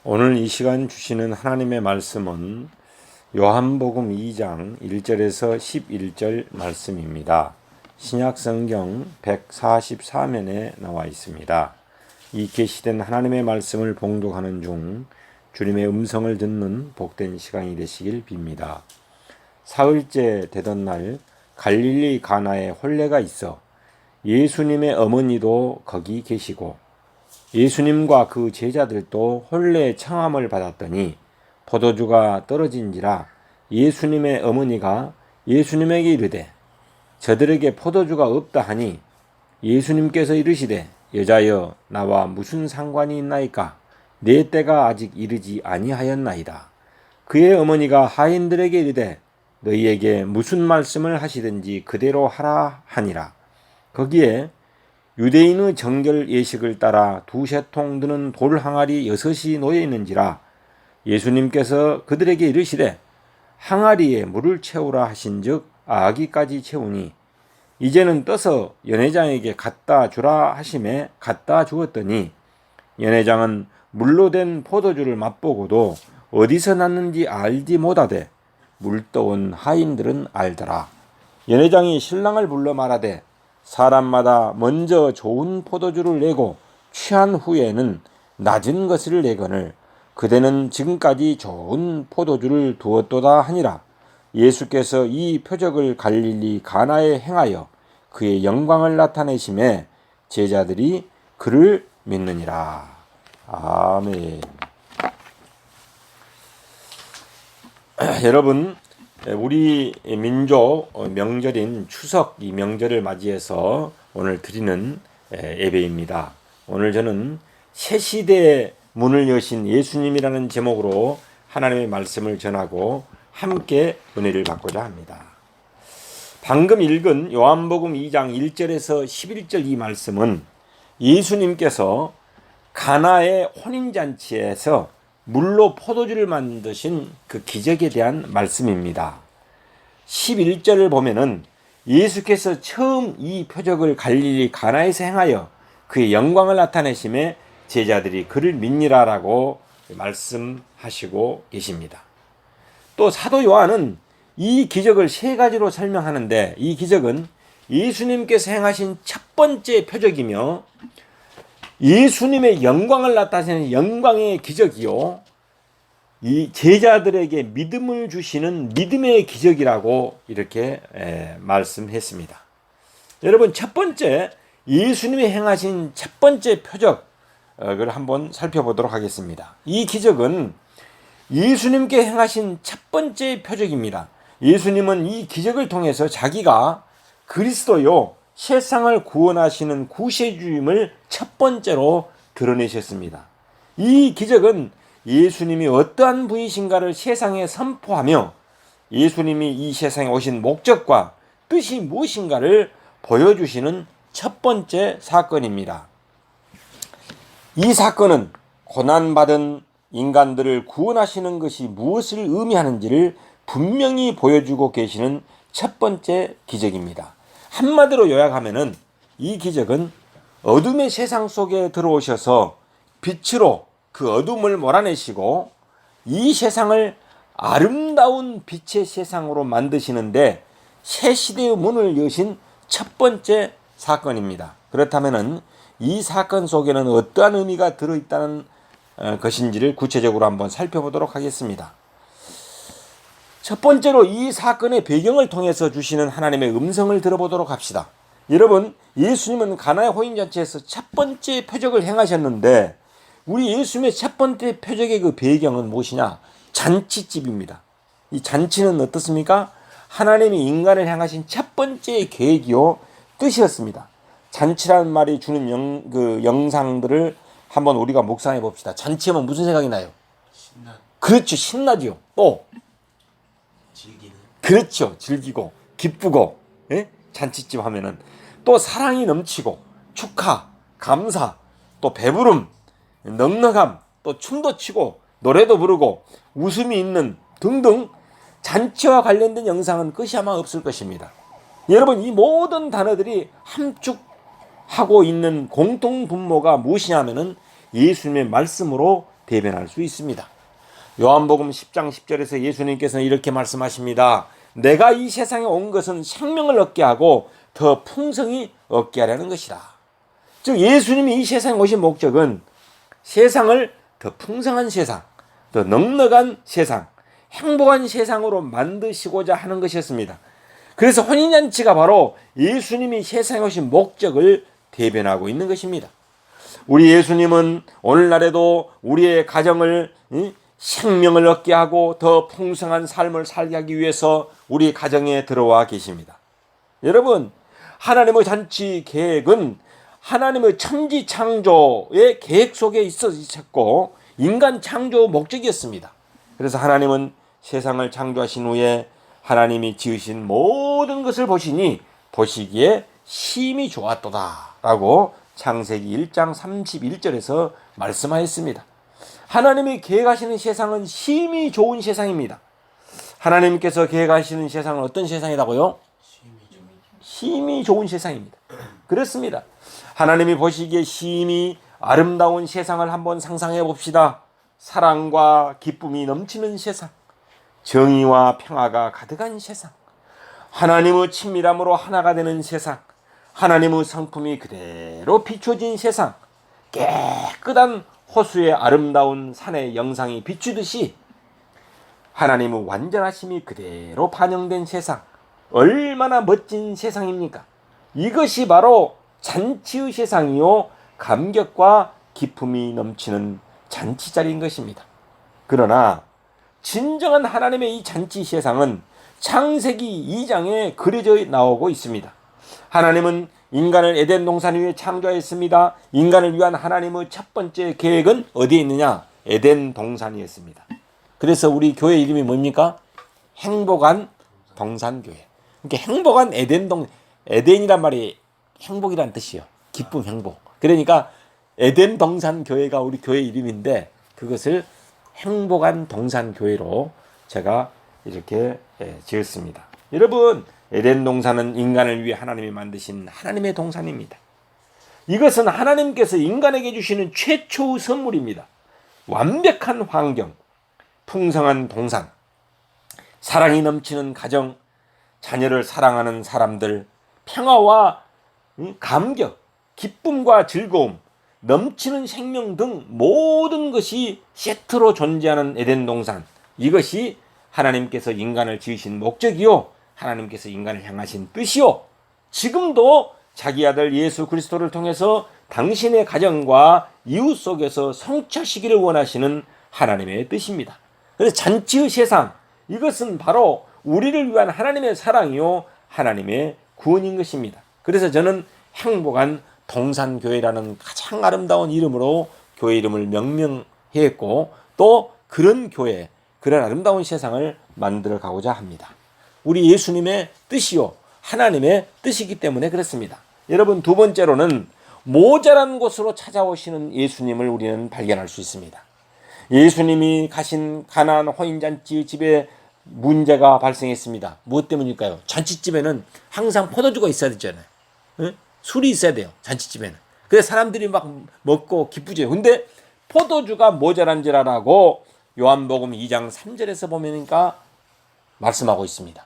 오늘 이 시간 주시는 하나님의 말씀은 요한복음 2장 1절에서 11절 말씀입니다. 신약성경 144면에 나와 있습니다. 이 계시된 하나님의 말씀을 봉독하는 중 주님의 음성을 듣는 복된 시간이 되시길 빕니다. 사흘째 되던 날 갈릴리 가나에 혼례가 있어 예수님의 어머니도 거기 계시고 예수님과 그 제자들도 혼례 청함을 받았더니 포도주가 떨어진지라 예수님의 어머니가 예수님에게 이르되 저들에게 포도주가 없다 하니 예수님께서 이르시되 여자여 나와 무슨 상관이 있나이까 내 때가 아직 이르지 아니하였나이다. 그의 어머니가 하인들에게 이르되 너희에게 무슨 말씀을 하시든지 그대로 하라 하니라. 거기에 유대인의 정결 예식을 따라 두세 통 드는 돌 항아리 6이 놓여 있는지라 예수님께서 그들에게 이르시되 항아리에 물을 채우라 하신즉 아기까지 채우니 이제는 떠서 연회장에게 갖다 주라 하심에 갖다 주었더니 연회장은 물로 된 포도주를 맛보고도 어디서 났는지 알지 못하되 물 떠온 하인들은 알더라. 연회장이 신랑을 불러 말하되 사람마다 먼저 좋은 포도주를 내고 취한 후에는 낮은 것을 내거늘 그대는 지금까지 좋은 포도주를 두었도다 하니라. 예수께서 이 표적을 갈릴리 가나에 행하여 그의 영광을 나타내심에 제자들이 그를 믿느니라. 아멘. 여러분, 우리 민족 명절인 추석 이 명절을 맞이해서 오늘 드리는 예배입니다. 오늘 저는 새 시대의 문을 여신 예수님이라는 제목으로 하나님의 말씀을 전하고 함께 은혜를 받고자 합니다. 방금 읽은 요한복음 2장 1절에서 11절 이 말씀은 예수님께서 가나의 혼인잔치에서 물로 포도주를 만드신 그 기적에 대한 말씀입니다. 11절을 보면은 예수께서 처음 이 표적을 갈릴리 가나에서 행하여 그의 영광을 나타내심에 제자들이 그를 믿니라라고 말씀하시고 계십니다. 또 사도 요한은 이 기적을 세 가지로 설명하는데 이 기적은 예수님께서 행하신 첫 번째 표적이며 예수님의 영광을 나타내는 영광의 기적이요 이 제자들에게 믿음을 주시는 믿음의 기적이라고 이렇게 말씀했습니다. 여러분, 첫 번째 예수님이 행하신 첫 번째 표적을 한번 살펴보도록 하겠습니다. 이 기적은 예수님께 행하신 첫 번째 표적입니다. 예수님은 이 기적을 통해서 자기가 그리스도요 세상을 구원하시는 구세주임을 첫 번째로 드러내셨습니다. 이 기적은 예수님이 어떠한 분이신가를 세상에 선포하며 예수님이 이 세상에 오신 목적과 뜻이 무엇인가를 보여주시는 첫 번째 사건입니다. 이 사건은 고난받은 인간들을 구원하시는 것이 무엇을 의미하는지를 분명히 보여주고 계시는 첫 번째 기적입니다. 한마디로 요약하면은 이 기적은 어둠의 세상 속에 들어오셔서 빛으로 그 어둠을 몰아내시고 이 세상을 아름다운 빛의 세상으로 만드시는데 새 시대의 문을 여신 첫 번째 사건입니다. 그렇다면은 이 사건 속에는 어떠한 의미가 들어있다는 것인지를 구체적으로 한번 살펴보도록 하겠습니다. 첫 번째로 이 사건의 배경을 통해서 주시는 하나님의 음성을 들어보도록 합시다. 여러분, 예수님은 가나의 혼인잔치에서 첫 번째 표적을 행하셨는데 우리 예수님의 첫 번째 표적의 그 배경은 무엇이냐? 잔치집입니다. 이 잔치는 어떻습니까? 하나님이 인간을 향하신 첫 번째 계획이요 뜻이었습니다. 잔치라는 말이 주는 영상들을 한번 우리가 묵상해 봅시다. 잔치하면 무슨 생각이 나요? 그렇죠, 신나죠. 또 즐기는. 그렇죠, 즐기고 기쁘고, 예? 잔치집 하면은 또 사랑이 넘치고 축하, 감사, 또 배부름, 넉넉함, 또 춤도 추고 노래도 부르고 웃음이 있는 등등 잔치와 관련된 영상은 끝이 아마 없을 것입니다. 여러분, 이 모든 단어들이 함축하고 있는 공통 분모가 무엇이냐면은 예수님의 말씀으로 대변할 수 있습니다. 요한복음 10장 10절에서 예수님께서는 이렇게 말씀하십니다. 내가 이 세상에 온 것은 생명을 얻게 하고 더 풍성히 얻게 하려는 것이라. 즉 예수님이 이 세상에 오신 목적은 세상을 더 풍성한 세상, 더 넉넉한 세상, 행복한 세상으로 만드시고자 하는 것이었습니다. 그래서 혼인잔치가 바로 예수님이 세상에 오신 목적을 대변하고 있는 것입니다. 우리 예수님은 오늘날에도 우리의 가정을 생명을 얻게 하고 더 풍성한 삶을 살게 하기 위해서 우리 가정에 들어와 계십니다. 여러분, 하나님의 잔치 계획은 하나님의 천지 창조의 계획 속에 있었고 인간 창조 목적이었습니다. 그래서 하나님은 세상을 창조하신 후에 하나님이 지으신 모든 것을 보시니 보시기에 심히 좋았도다 라고 창세기 1장 31절에서 말씀하였습니다. 하나님이 계획하시는 세상은 심히 좋은 세상입니다. 하나님께서 계획하시는 세상은 어떤 세상이라고요? 심히 좋은 세상입니다. 그렇습니다. 하나님이 보시기에 심히 아름다운 세상을 한번 상상해 봅시다. 사랑과 기쁨이 넘치는 세상, 정의와 평화가 가득한 세상, 하나님의 친밀함으로 하나가 되는 세상, 하나님의 성품이 그대로 비춰진 세상, 깨끗한 호수의 아름다운 산의 영상이 비추듯이 하나님의 완전하심이 그대로 반영된 세상, 얼마나 멋진 세상입니까? 이것이 바로 잔치의 세상이요 감격과 기쁨이 넘치는 잔치자리인 것입니다. 그러나 진정한 하나님의 이 잔치 세상은 창세기 2장에 그려져 나오고 있습니다. 하나님은 인간을 에덴 동산 위에 창조했습니다. 인간을 위한 하나님의 첫 번째 계획은 어디에 있느냐? 에덴 동산이었습니다. 그래서 우리 교회 이름이 뭡니까? 행복한 동산교회. 그러니까 행복한 에덴이란 말이 행복이란 뜻이요. 기쁨, 행복. 그러니까 에덴 동산교회가 우리 교회 이름인데 그것을 행복한 동산교회로 제가 이렇게 지었습니다. 여러분, 에덴 동산은 인간을 위해 하나님이 만드신 하나님의 동산입니다. 이것은 하나님께서 인간에게 주시는 최초의 선물입니다. 완벽한 환경, 풍성한 동산, 사랑이 넘치는 가정, 자녀를 사랑하는 사람들, 평화와 감격, 기쁨과 즐거움, 넘치는 생명 등 모든 것이 세트로 존재하는 에덴 동산, 이것이 하나님께서 인간을 지으신 목적이요 하나님께서 인간을 향하신 뜻이요 지금도 자기 아들 예수 그리스도를 통해서 당신의 가정과 이웃 속에서 성취하시기를 원하시는 하나님의 뜻입니다. 그래서 잔치의 세상, 이것은 바로 우리를 위한 하나님의 사랑이요 하나님의 구원인 것입니다. 그래서 저는 행복한 동산교회라는 가장 아름다운 이름으로 교회 이름을 명명했고 또 그런 교회, 그런 아름다운 세상을 만들어 가고자 합니다. 우리 예수님의 뜻이요 하나님의 뜻이기 때문에 그렇습니다. 여러분, 두 번째로는 모자란 곳으로 찾아오시는 예수님을 우리는 발견할 수 있습니다. 예수님이 가신 가나안 혼인잔치 집에 문제가 발생했습니다. 무엇 때문일까요? 잔치집에는 항상 포도주가 있어야 되잖아요. 응? 술이 있어야 돼요. 잔치집에는. 그래서 사람들이 막 먹고 기쁘죠. 근데 포도주가 모자란 줄 알라고 요한복음 2장 3절에서 보니까 말씀하고 있습니다.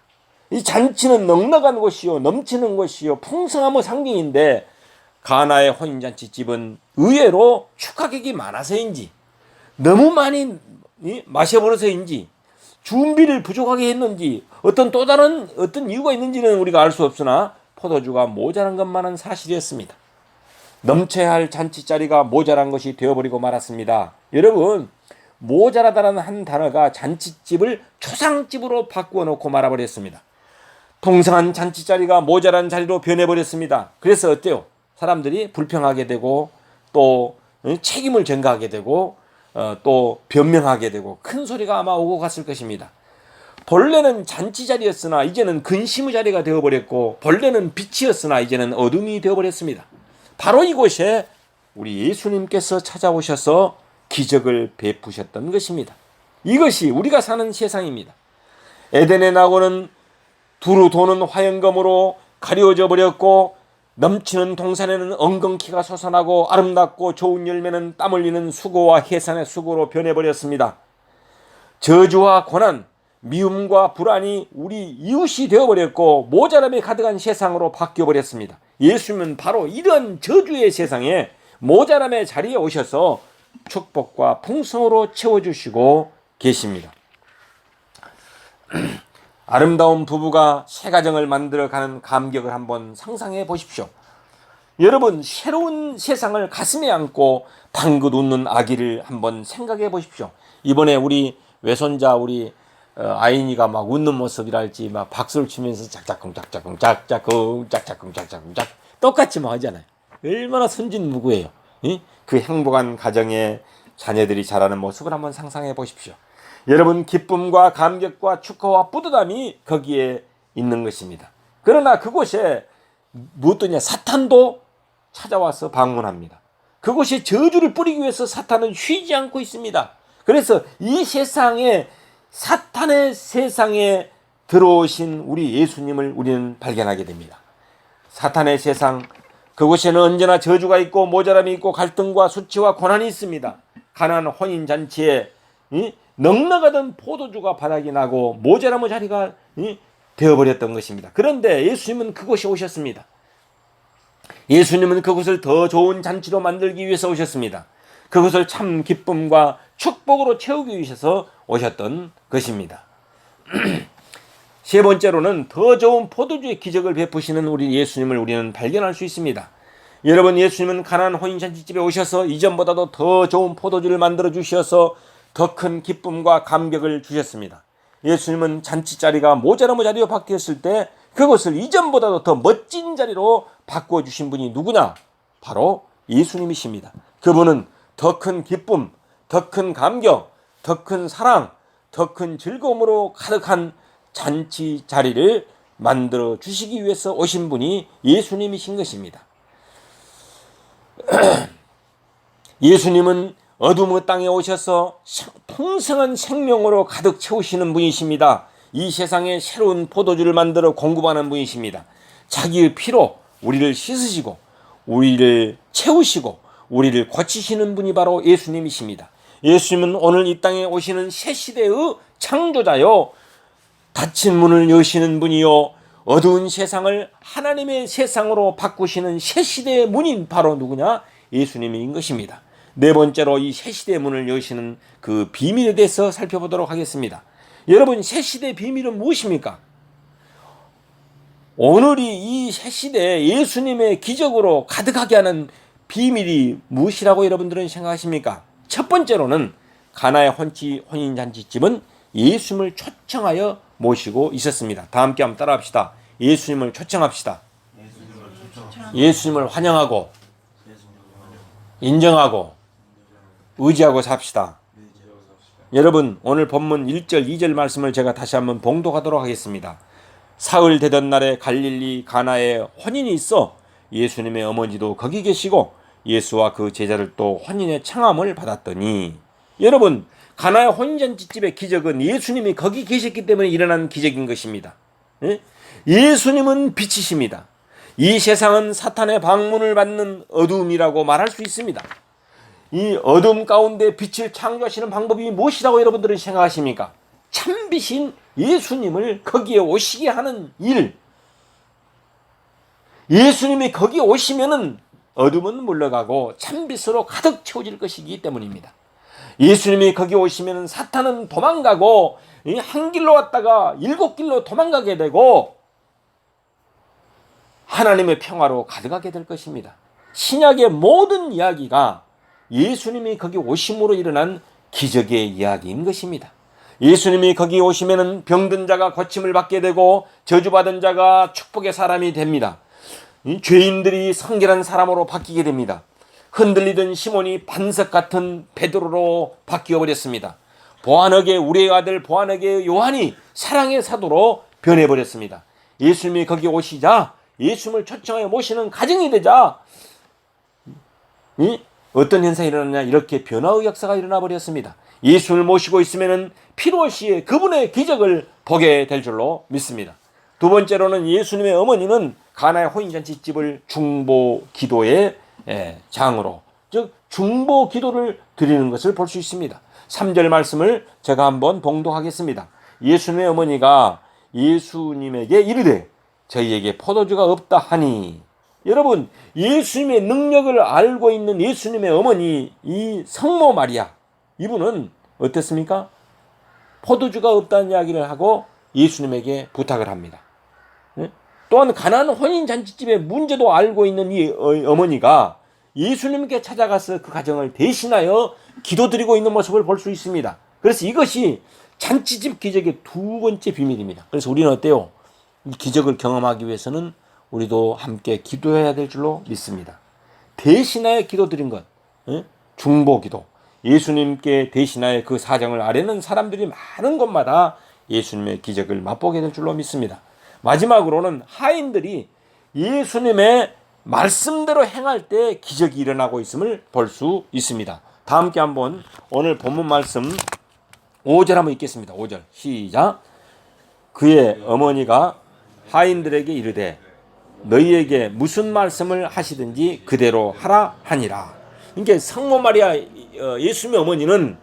이 잔치는 넉넉한 곳이요 넘치는 곳이요 풍성함의 상징인데 가나의 혼인잔치집은 의외로 축하객이 많아서인지 너무 많이 마셔버려서인지 준비를 부족하게 했는지 또 다른 어떤 이유가 있는지는 우리가 알 수 없으나 포도주가 모자란 것만은 사실이었습니다. 넘쳐야 할 잔치자리가 모자란 것이 되어버리고 말았습니다. 여러분, 모자라다라는 한 단어가 잔치집을 초상집으로 바꾸어 놓고 말아버렸습니다. 풍성한 잔치자리가 모자란 자리로 변해버렸습니다. 그래서 어때요? 사람들이 불평하게 되고 또 책임을 전가하게 되고 또 변명하게 되고 큰 소리가 아마 오고 갔을 것입니다. 본래는 잔치자리였으나 이제는 근심의 자리가 되어버렸고 본래는 빛이었으나 이제는 어둠이 되어버렸습니다. 바로 이곳에 우리 예수님께서 찾아오셔서 기적을 베푸셨던 것입니다. 이것이 우리가 사는 세상입니다. 에덴의 낙원은 두루 도는 화영검으로 가려져 버렸고 넘치는 동산에는 엉겅퀴가 솟아나고 아름답고 좋은 열매는 땀 흘리는 수고와 해산의 수고로 변해버렸습니다. 저주와 고난, 미움과 불안이 우리 이웃이 되어버렸고 모자람이 가득한 세상으로 바뀌어버렸습니다. 예수님은 바로 이런 저주의 세상에 모자람의 자리에 오셔서 축복과 풍성으로 채워주시고 계십니다. 아름다운 부부가 새 가정을 만들어가는 감격을 한번 상상해 보십시오. 여러분, 새로운 세상을 가슴에 안고 방긋 웃는 아기를 한번 생각해 보십시오. 이번에 우리 외손자 우리 아인이가 막 웃는 모습이랄지 막 박수를 치면서 짝짝꿍 짝짝꿍 짝짝꿍 짝짝꿍 짝짝꿍 짝 똑같이 막 하잖아요. 얼마나 선진무구예요. 그 행복한 가정에 자녀들이 자라는 모습을 한번 상상해 보십시오. 여러분, 기쁨과 감격과 축하와 뿌듯함이 거기에 있는 것입니다. 그러나 그곳에 무엇도냐, 사탄도 찾아와서 방문합니다. 그곳에 저주를 뿌리기 위해서 사탄은 쉬지 않고 있습니다. 그래서 이 세상에, 사탄의 세상에 들어오신 우리 예수님을 우리는 발견하게 됩니다. 사탄의 세상, 그곳에는 언제나 저주가 있고 모자람이 있고 갈등과 수치와 고난이 있습니다. 가나안 혼인잔치에 넉넉하던 포도주가 바닥이 나고 모자람의 자리가 되어버렸던 것입니다. 그런데 예수님은 그곳에 오셨습니다. 예수님은 그곳을 더 좋은 잔치로 만들기 위해서 오셨습니다. 그것을 참 기쁨과 축복으로 채우기 위해서 오셨던 것입니다. 세 번째로는 더 좋은 포도주의 기적을 베푸시는 우리 예수님을 우리는 발견할 수 있습니다. 여러분, 예수님은 가나안 혼인잔치집에 오셔서 이전보다도 더 좋은 포도주를 만들어 주셔서 더 큰 기쁨과 감격을 주셨습니다. 예수님은 잔치 자리가 모자람의 자리로 바뀌었을 때 그것을 이전보다도 더 멋진 자리로 바꾸어 주신 분이 누구냐? 바로 예수님이십니다. 그분은 더 큰 기쁨, 더 큰 감격, 더 큰 사랑, 더 큰 즐거움으로 가득한 잔치 자리를 만들어 주시기 위해서 오신 분이 예수님이신 것입니다. 예수님은 어둠의 땅에 오셔서 풍성한 생명으로 가득 채우시는 분이십니다. 이 세상에 새로운 포도주를 만들어 공급하는 분이십니다. 자기의 피로 우리를 씻으시고 우리를 채우시고 우리를 고치시는 분이 바로 예수님이십니다. 예수님은 오늘 이 땅에 오시는 새 시대의 창조자요, 닫힌 문을 여시는 분이요, 어두운 세상을 하나님의 세상으로 바꾸시는 새 시대의 문인 바로 누구냐? 예수님인 것입니다. 네 번째로 이 새 시대의 문을 여시는 그 비밀에 대해서 살펴보도록 하겠습니다. 여러분, 새 시대의 비밀은 무엇입니까? 오늘이 이 새 시대에 예수님의 기적으로 가득하게 하는 비밀이 무엇이라고 여러분들은 생각하십니까? 첫 번째로는 가나의 혼인잔치집은 예수님을 초청하여 모시고 있었습니다. 다 함께 한번 따라합시다. 예수님을 초청합시다. 예수님을 환영하고 인정하고 의지하고 삽시다. 여러분, 오늘 본문 1절 2절 말씀을 제가 다시 한번 봉독하도록 하겠습니다. 사흘 되던 날에 갈릴리 가나에 혼인이 있어 예수님의 어머니도 거기 계시고 예수와 그 제자를 또 혼인의 청함을 받았더니, 여러분, 가나의 혼인잔치집의 기적은 예수님이 거기 계셨기 때문에 일어난 기적인 것입니다. 예수님은 빛이십니다. 이 세상은 사탄의 방문을 받는 어둠이라고 말할 수 있습니다. 이 어둠 가운데 빛을 창조하시는 방법이 무엇이라고 여러분들은 생각하십니까? 참빛인 예수님을 거기에 오시게 하는 일. 예수님이 거기에 오시면은 어둠은 물러가고 참빛으로 가득 채워질 것이기 때문입니다. 예수님이 거기 오시면 사탄은 도망가고 한 길로 왔다가 7길로 도망가게 되고 하나님의 평화로 가득하게 될 것입니다. 신약의 모든 이야기가 예수님이 거기 오심으로 일어난 기적의 이야기인 것입니다. 예수님이 거기 오시면 병든 자가 고침을 받게 되고 저주받은 자가 축복의 사람이 됩니다. 죄인들이 성결한 사람으로 바뀌게 됩니다. 흔들리던 시몬이 반석 같은 베드로로 바뀌어 버렸습니다. 보아너게 우리의 아들 보아너게 요한이 사랑의 사도로 변해버렸습니다. 예수님이 거기 오시자 예수님을 초청하여 모시는 가정이 되자 어떤 현상이 일어나냐, 이렇게 변화의 역사가 일어나 버렸습니다. 예수를 모시고 있으면 필요시 그분의 기적을 보게 될 줄로 믿습니다. 두 번째로는 예수님의 어머니는 가나의 혼인잔치집을 중보 기도의 장으로, 즉 중보 기도를 드리는 것을 볼 수 있습니다. 3절 말씀을 제가 한번 봉독하겠습니다. 예수님의 어머니가 예수님에게 이르되 저희에게 포도주가 없다 하니. 여러분, 예수님의 능력을 알고 있는 예수님의 어머니 이 성모 마리아, 이분은 어땠습니까? 포도주가 없다는 이야기를 하고 예수님에게 부탁을 합니다. 또한 가나안 혼인잔치집의 문제도 알고 있는 이 어머니가 예수님께 찾아가서 그 가정을 대신하여 기도드리고 있는 모습을 볼 수 있습니다. 그래서 이것이 잔치집 기적의 두 번째 비밀입니다. 그래서 우리는 어때요? 이 기적을 경험하기 위해서는 우리도 함께 기도해야 될 줄로 믿습니다. 대신하여 기도드린 것, 중보 기도. 예수님께 대신하여 그 사정을 아뢰는 사람들이 많은 곳마다 예수님의 기적을 맛보게 될 줄로 믿습니다. 마지막으로는 하인들이 예수님의 말씀대로 행할 때 기적이 일어나고 있음을 볼 수 있습니다. 다 함께 한번 오늘 본문 말씀 5절 한번 읽겠습니다. 5절 시작. 그의 어머니가 하인들에게 이르되 너희에게 무슨 말씀을 하시든지 그대로 하라 하니라. 그러니까 성모 마리아 예수님의 어머니는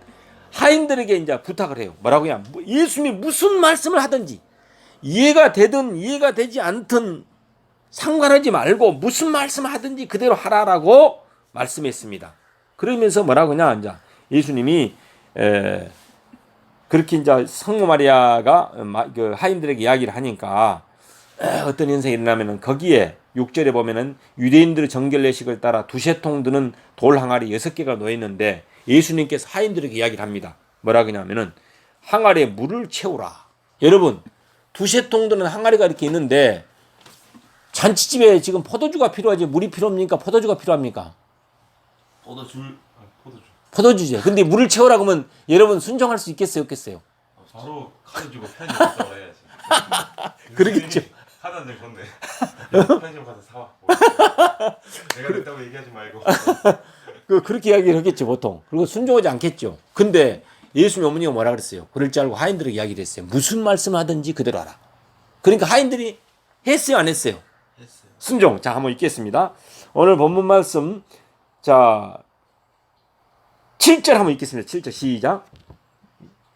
하인들에게 이제 부탁을 해요. 뭐라고요? 예수님이 무슨 말씀을 하든지 이해가 되든 이해가 되지 않든 상관하지 말고 무슨 말씀을 하든지 그대로 하라라고 말씀했습니다. 그러면서 뭐라고 하냐, 이제 예수님이 그렇게 이제 성모 마리아가 그 하인들에게 이야기를 하니까 어떤 현상이 일어나면은 거기에 6절에 보면은 유대인들의 정결례식을 따라 두세 통 드는 돌 항아리 6개가 놓여 있는데 예수님께서 하인들에게 이야기를 합니다. 뭐라고 하냐면은 항아리에 물을 채우라. 여러분, 두세 통 드는 항아리가 이렇게 있는데 잔치집에 지금 포도주가 필요하지 물이 필요합니까? 포도주가 필요합니까? 포도주죠. 근데 물을 채우라 그러면 여러분 순종할 수 있겠어요, 없겠어요? 바로 카드 주고 편의점 갔다 와야지. 그러겠죠. 카드 한장 건네. 편의점 가서 사와. 내가 됐다고 얘기하지 말고. 그렇게 이야기를 하겠죠, 보통. 그리고 순종하지 않겠죠. 근데 예수님 어머니가 뭐라 그랬어요? 그럴 줄 알고 하인들에게 이야기를 했어요. 무슨 말씀을 하든지 그대로 하라. 그러니까 하인들이 했어요, 안 했어요? 했어요. 순종. 자, 한번 읽겠습니다. 오늘 본문 말씀, 자 7절 한번 읽겠습니다. 7절 시작.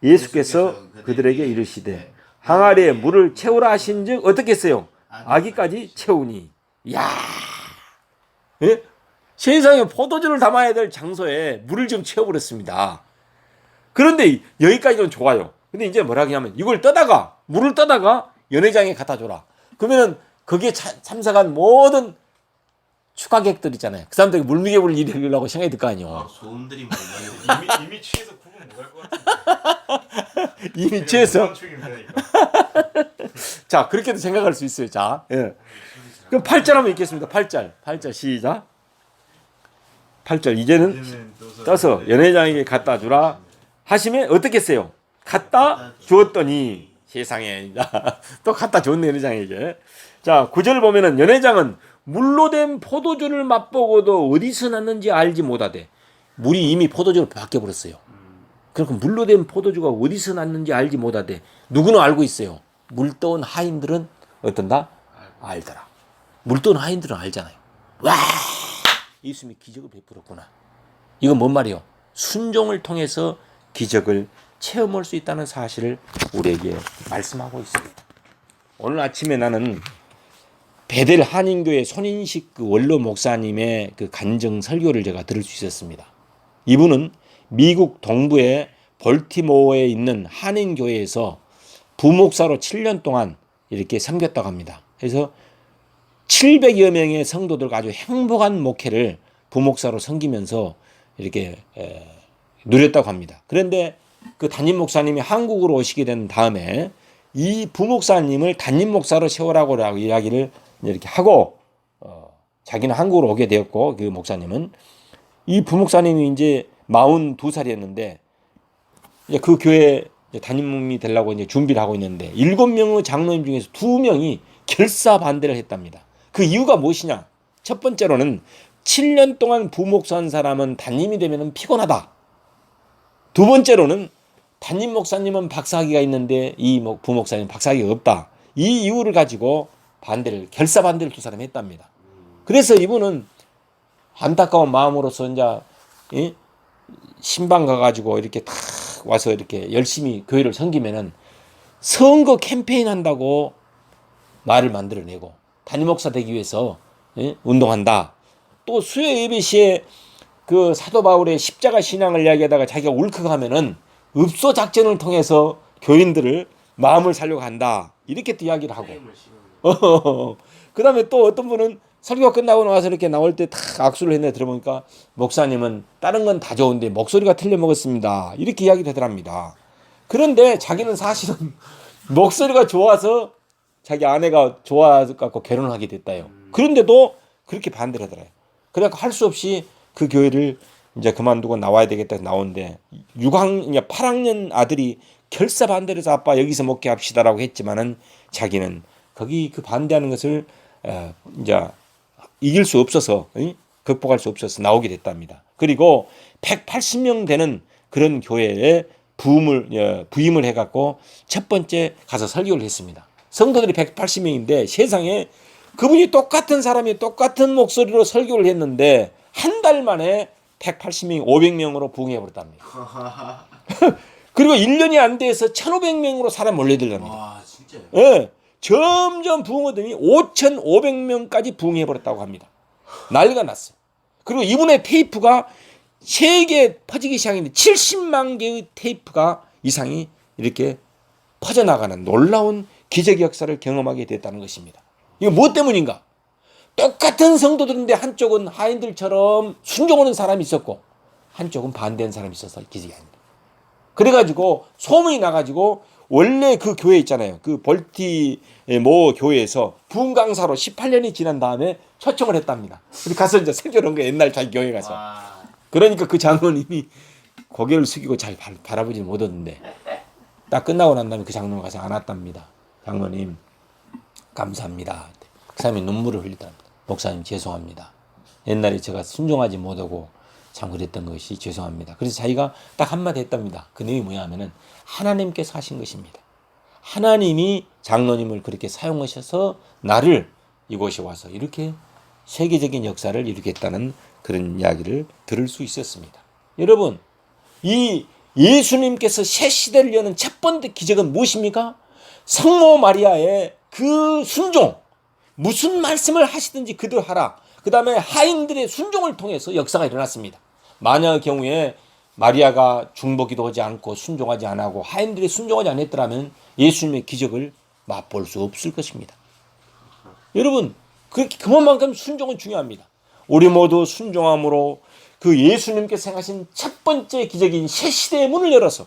예수께서 그들에게 이르시되 항아리에 물을 채우라 하신즉 어떻게 했어요? 아기까지 채우니. 야, 예? 세상에 포도주를 담아야 될 장소에 물을 좀 채워버렸습니다. 그런데 여기까지는 좋아요. 근데 이제 뭐라 하냐면 이걸 떠다가 물을 떠다가 연회장에 갖다 줘라. 그러면은 거기에 참석한 모든 축하객들 있잖아요. 그 사람들이 물미개불 일으키려고 생각이 들 거 아니에요. 소음들이 많이 이미 취해서 구분 못할 것 같은데. 이미 취해서. 자, 그렇게도 생각할 수 있어요. 자, 예. 그럼 8절 한번 읽겠습니다. 8절 시작. 8절 이제는 떠서 연회장에게 갖다 주라 하시면 어떻게 했어요? 갖다 주었더니 세상에 또 갖다 줬네, 연회장에게. 자, 9절 보면은 연회장은 물로 된 포도주를 맛보고도 어디서 났는지 알지 못하되 물이 이미 포도주로 바뀌어버렸어요. 그러니까 물로 된 포도주가 어디서 났는지 알지 못하되 누구는 알고 있어요. 물 떠온 하인들은 어떤다? 알더라. 물 떠온 하인들은 알잖아요. 와, 예수님이 기적을 베풀었구나. 이건 뭔 말이에요? 순종을 통해서 기적을 체험할 수 있다는 사실을 우리에게 말씀하고 있습니다. 오늘 아침에 나는 베델 한인교회 손인식 그 원로 목사님의 그 간증 설교를 제가 들을 수 있었습니다. 이분은 미국 동부의 볼티모어에 있는 한인교회에서 부목사로 7년 동안 이렇게 섬겼다고 합니다. 그래서 700여 명의 성도들과 아주 행복한 목회를 부목사로 섬기면서 이렇게 누렸다고 합니다. 그런데 그 담임 목사님이 한국으로 오시게 된 다음에 이 부목사님을 담임 목사로 세우라고 이야기를 이렇게 하고 자기는 한국으로 오게 되었고 그 목사님은 이 부목사님이 이제 42살이었는데 그 교회 담임이 되려고 이제 준비를 하고 있는데 7명의 장로님 중에서 2명이 결사 반대를 했답니다. 그 이유가 무엇이냐? 첫 번째로는 7년 동안 부목사한 사람은 담임이 되면 피곤하다. 두 번째로는 담임 목사님은 박사학위가 있는데 이 부목사님은 박사학위가 없다. 이 이유를 가지고 결사 반대를 두 사람이 했답니다. 그래서 이분은 안타까운 마음으로서 이제 신방 가가지고 이렇게 탁 와서 이렇게 열심히 교회를 섬기면은 선거 캠페인 한다고 말을 만들어내고 단임 목사 되기 위해서 운동한다. 또 수요 예배 시에 그 사도 바울의 십자가 신앙을 이야기하다가 자기가 울컥하면은 읍소 작전을 통해서 교인들을 마음을 살려고 한다. 이렇게 또 이야기를 하고. 그다음에 또 어떤 분은 설교가 끝나고 나서 이렇게 나올 때 탁 악수를 했는데 들어보니까 목사님은 다른 건 다 좋은데 목소리가 틀려 먹었습니다. 이렇게 이야기를 하더랍니다. 그런데 자기는 사실은 목소리가 좋아서 자기 아내가 좋아갖고 결혼을 하게 됐다요. 그런데도 그렇게 반대를 하더라고요. 그래갖고 할 수 없이 그 교회를 이제 그만두고 나와야 되겠다 나오는데 8학년 아들이 결사 반대를 해서 아빠 여기서 목회합시다라고 했지만은 자기는 거기 그 반대하는 것을 이제 이길 수 없어서 극복할 수 없어서 나오게 됐답니다. 그리고 180명 되는 그런 교회에 부임을 해갖고 첫 번째 가서 설교를 했습니다. 성도들이 180명인데 세상에 그분이 똑같은 사람이 똑같은 목소리로 설교를 했는데 한 달 만에 180명, 500명으로 부흥해버렸답니다. 그리고 1년이 안 돼서 1,500명으로 사람 몰려들답니다. 와, 진짜요? 예, 점점 부흥하더니 5,500명까지 부흥해버렸다고 합니다. 난리가 났어요. 그리고 이분의 테이프가 세계에 퍼지기 시작했는데 70만 개의 테이프가 이상이 이렇게 퍼져나가는 놀라운 기적 역사를 경험하게 됐다는 것입니다. 이거 무엇 때문인가? 똑같은 성도들인데 한쪽은 하인들처럼 순종하는 사람이 있었고 한쪽은 반대하는 사람이 있어서 기적이 아닙니다. 그래가지고 소문이 나가지고 원래 그 교회 있잖아요. 그 벌티모 교회에서 부흥 강사로 18년이 지난 다음에 초청을 했답니다. 그래서 가서 이제 설교를 한 거예요. 옛날 자기 교회 가서. 그러니까 그 장로님이 고개를 숙이고 잘 바라보지 못했는데 딱 끝나고 난 다음에 그 장로님 가서 안았답니다. 장로님 감사합니다. 그 사람이 눈물을 흘리더랍니다. 목사님 죄송합니다. 옛날에 제가 순종하지 못하고 참 그랬던 것이 죄송합니다. 그래서 자기가 딱 한마디 했답니다. 그 내용이 뭐냐 하면은 하나님께서 하신 것입니다. 하나님이 장로님을 그렇게 사용하셔서 나를 이곳에 와서 이렇게 세계적인 역사를 이루겠다는 그런 이야기를 들을 수 있었습니다. 여러분, 이 예수님께서 새 시대를 여는 첫 번째 기적은 무엇입니까? 성모 마리아의 그 순종, 무슨 말씀을 하시든지 그대로 하라. 그 다음에 하인들의 순종을 통해서 역사가 일어났습니다. 만약의 경우에 마리아가 중보기도 하지 않고 순종하지 않고 하인들이 순종하지 않았더라면 예수님의 기적을 맛볼 수 없을 것입니다. 여러분, 그만큼 순종은 중요합니다. 우리 모두 순종함으로 그 예수님께서 행하신 첫 번째 기적인 새 시대의 문을 열어서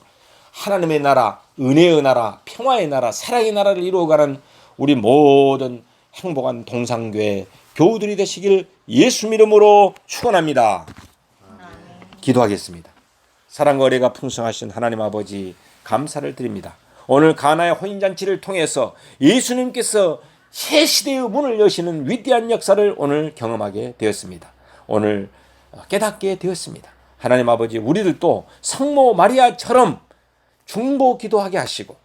하나님의 나라, 은혜의 나라, 평화의 나라, 사랑의 나라를 이루어가는 우리 모든 행복한 동상교회 교우들이 되시길 예수 이름으로 축원합니다. 기도하겠습니다. 사랑과 은혜가 풍성하신 하나님 아버지 감사를 드립니다. 오늘 가나의 혼인잔치를 통해서 예수님께서 새 시대의 문을 여시는 위대한 역사를 오늘 경험하게 되었습니다. 오늘 깨닫게 되었습니다. 하나님 아버지 우리들도 성모 마리아처럼 중보 기도하게 하시고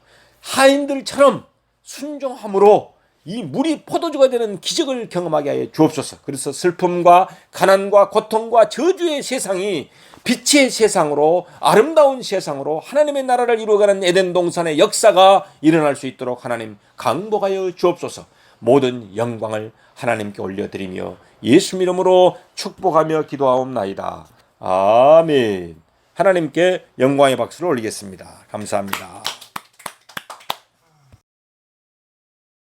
하인들처럼 순종함으로 이 물이 포도주가 되는 기적을 경험하게 하여 주옵소서. 그래서 슬픔과 가난과 고통과 저주의 세상이 빛의 세상으로 아름다운 세상으로 하나님의 나라를 이루어가는 에덴 동산의 역사가 일어날 수 있도록 하나님 강복하여 주옵소서. 모든 영광을 하나님께 올려드리며 예수 이름으로 축복하며 기도하옵나이다. 아멘. 하나님께 영광의 박수를 올리겠습니다. 감사합니다.